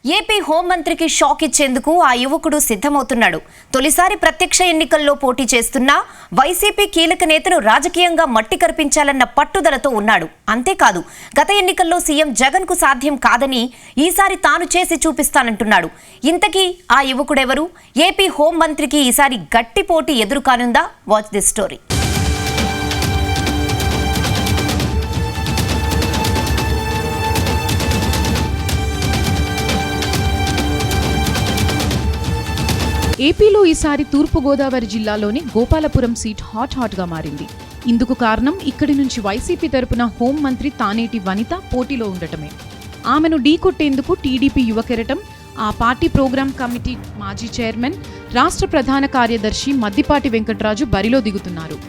AP హోంమంత్రికి shock ఇచ్చేందుకు ఆ యువకుడు సిద్ధమవుతున్నాడు. తొలిసారి ప్రత్యక్ష ఎన్నికల్లో పోటీ చేస్తున్నా వైసీపీ కీలక నేతను రాజకీయంగా మట్టి కరిపించాలన్న పట్టుదలతో ఉన్నాడు. అంతేకాదు, గత ఎన్నికల్లో సీఎం జగన్ కు సాధ్యం కాదని ఈసారి తాను చేసి చూపిస్తానంటున్నాడు. ఇంతకీ ఆ యువకుడెవరు? ఏపీ హోంమంత్రికి ఈసారి గట్టి పోటీ ఎదురు కానుందా? Watch this story. ఏపీలో ఈసారి తూర్పుగోదావరి జిల్లాలోని గోపాలపురం సీట్ హాట్గా మారింది. ఇందుకు కారణం ఇక్కడి నుంచి వైసీపీ తరపున హోంమంత్రి తానేటి వనిత పోటీలో ఉండటమే. ఆమెను ఢీకొట్టేందుకు టీడీపీ యువ కెరటం, ఆ పార్టీ ప్రోగ్రాం కమిటీ మాజీ చైర్మన్, రాష్ట్ర ప్రధాన కార్యదర్శి మద్దిపాటి వెంకటరాజు బరిలో దిగుతున్నారు.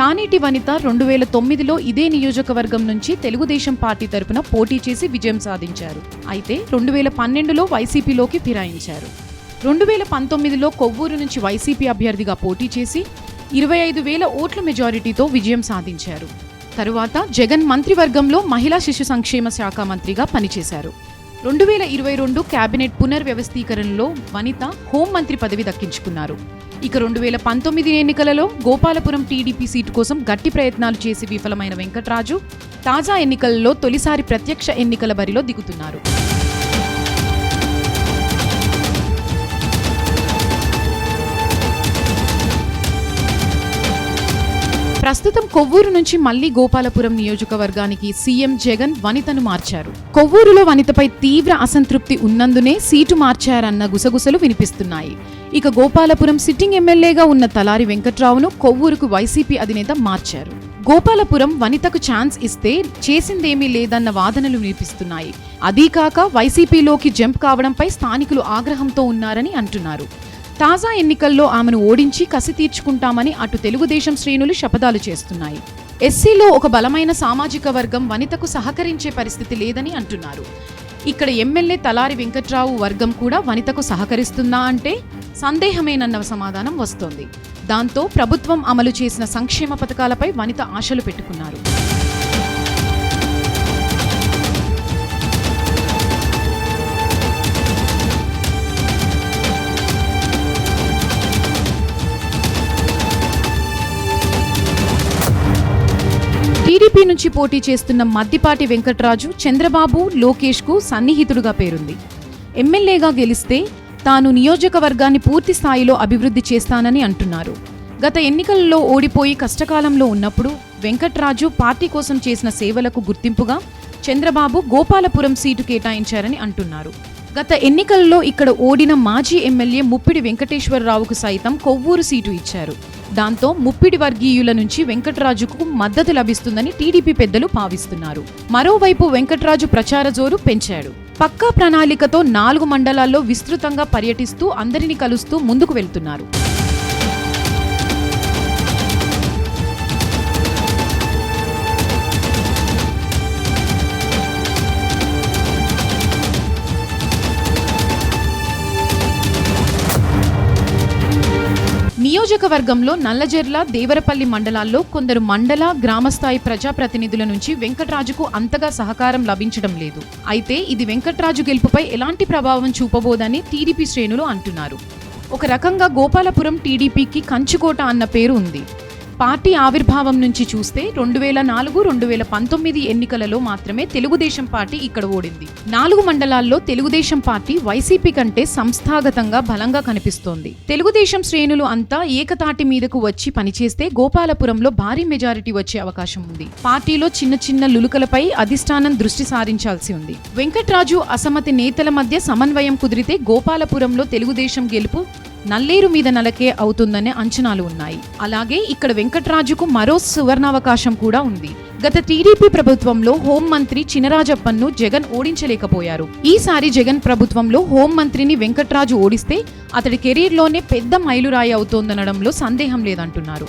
తానేటి వనిత 2009లో ఇదే నియోజకవర్గం నుంచి తెలుగుదేశం పార్టీ తరపున పోటీ చేసి విజయం సాధించారు. అయితే 2012లో వైసీపీలోకి ఫిరాయించారు. 2019లో కొవ్వూరు నుంచి వైసీపీ అభ్యర్థిగా పోటీ చేసి 25,000 ఓట్ల మెజారిటీతో విజయం సాధించారు. తరువాత జగన్ మంత్రివర్గంలో మహిళా శిశు సంక్షేమ శాఖ మంత్రిగా పనిచేశారు. 2022 కేబినెట్ పునర్వ్యవస్థీకరణలో వనిత హోంమంత్రి పదవి దక్కించుకున్నారు. ఇక 2019 ఎన్నికలలో గోపాలపురం టీడీపీ సీటు కోసం గట్టి ప్రయత్నాలు చేసి విఫలమైన వెంకటరాజు తాజా ఎన్నికలలో తొలిసారి ప్రత్యక్ష ఎన్నికల బరిలో దిగుతున్నారు. ప్రస్తుతం కొవ్వూరు నుంచి మళ్లీ గోపాలపురం నియోజకవర్గానికి సీఎం జగన్ వనితను మార్చారు. కొవ్వూరులో వనితపై తీవ్ర అసంతృప్తి ఉన్నందునే సీటు మార్చారన్న గుసగుసలు వినిపిస్తున్నాయి. ఇక గోపాలపురం సిట్టింగ్ ఎమ్మెల్యేగా ఉన్న తలారి వెంకట్రావును కొవ్వూరుకు వైసీపీ అధినేత మార్చారు. గోపాలపురం వనితకు ఛాన్స్ ఇస్తే చేసిందేమీ లేదన్న వాదనలు వినిపిస్తున్నాయి. అదీకాక వైసీపీలోకి జంప్ కావడంపై స్థానికులు ఆగ్రహంతో ఉన్నారని అంటున్నారు. తాజా ఎన్నికల్లో ఆమెను ఓడించి కసి తీర్చుకుంటామని అటు తెలుగుదేశం శ్రేణులు శపథాలు చేస్తున్నాయి. ఎస్సీలో ఒక బలమైన సామాజిక వర్గం వనితకు సహకరించే పరిస్థితి లేదని అంటున్నారు. ఇక్కడ ఎమ్మెల్యే తలారి వెంకట్రావు వర్గం కూడా వనితకు సహకరిస్తుందా అంటే సందేహమేనన్న సమాధానం వస్తోంది. దాంతో ప్రభుత్వం అమలు చేసిన సంక్షేమ పథకాలపై వనిత ఆశలు పెట్టుకున్నారు. టీడీపీ నుంచి పోటీ చేస్తున్న మద్దిపాటి వెంకటరాజు చంద్రబాబు, లోకేష్ కు సన్నిహితుడుగా పేరుంది. ఎమ్మెల్యేగా గెలిస్తే తాను నియోజకవర్గాన్ని పూర్తి స్థాయిలో అభివృద్ధి చేస్తానని అంటున్నారు. గత ఎన్నికలలో ఓడిపోయి కష్టకాలంలో ఉన్నప్పుడు వెంకటరాజు పార్టీ కోసం చేసిన సేవలకు గుర్తింపుగా చంద్రబాబు గోపాలపురం సీటు కేటాయించారని అంటున్నారు. గత ఎన్నికల్లో ఇక్కడ ఓడిన మాజీ ఎమ్మెల్యే ముప్పిడి వెంకటేశ్వరరావుకు సైతం కొవ్వూరు సీటు ఇచ్చారు. దాంతో ముప్పిడి వర్గీయుల నుంచి వెంకటరాజుకు మద్దతు లభిస్తుందని టీడీపీ పెద్దలు భావిస్తున్నారు. మరోవైపు వెంకటరాజు ప్రచార జోరు పెంచాడు. పక్కా ప్రణాళికతో 4 మండలాల్లో విస్తృతంగా పర్యటిస్తూ అందరినీ కలుస్తూ ముందుకు వెళ్తున్నారు. నియోజకవర్గంలో నల్లజెర్ల, దేవరపల్లి మండలాల్లో కొందరు మండల, గ్రామస్థాయి ప్రజాప్రతినిధుల నుంచి వెంకటరాజుకు అంతగా సహకారం లభించడం లేదు. అయితే ఇది వెంకటరాజు గెలుపుపై ఎలాంటి ప్రభావం చూపబోదని టీడీపీ శ్రేణులు అంటున్నారు. ఒక రకంగా గోపాలపురం టీడీపీకి కంచుకోట అన్న పేరు ఉంది. పార్టీ ఆవిర్భావం నుంచి చూస్తే 2004, 2019 ఎన్నికలలో మాత్రమే తెలుగుదేశం పార్టీ ఇక్కడ ఓడింది. 4 మండలాల్లో తెలుగుదేశం పార్టీ వైసీపీ కంటే సంస్థాగతంగా బలంగా కనిపిస్తోంది. తెలుగుదేశం శ్రేణులు అంతా ఏకతాటి మీదకు వచ్చి పనిచేస్తే గోపాలపురంలో భారీ మెజారిటీ వచ్చే అవకాశం ఉంది. పార్టీలో చిన్న చిన్న లులుకలపై అధిష్టానం దృష్టి సారించాల్సి ఉంది. వెంకట్రాజు అసమ్మతి నేతల మధ్య సమన్వయం కుదిరితే గోపాలపురంలో తెలుగుదేశం గెలుపు నల్లేరు మీద నలకే అవుతుందనే అంచనాలు ఉన్నాయి. అలాగే ఇక్కడ వెంకటరాజుకు మరో సువర్ణావకాశం కూడా ఉంది. గత టీడీపీ ప్రభుత్వంలో హోంమంత్రి చినరాజప్పన్ను జగన్ ఓడించలేకపోయారు. ఈసారి జగన్ ప్రభుత్వంలో హోంమంత్రిని వెంకటరాజు ఓడిస్తే అతడి కెరీర్లోనే పెద్ద మైలురాయి అవుతోందనడంలో సందేహం లేదంటున్నారు.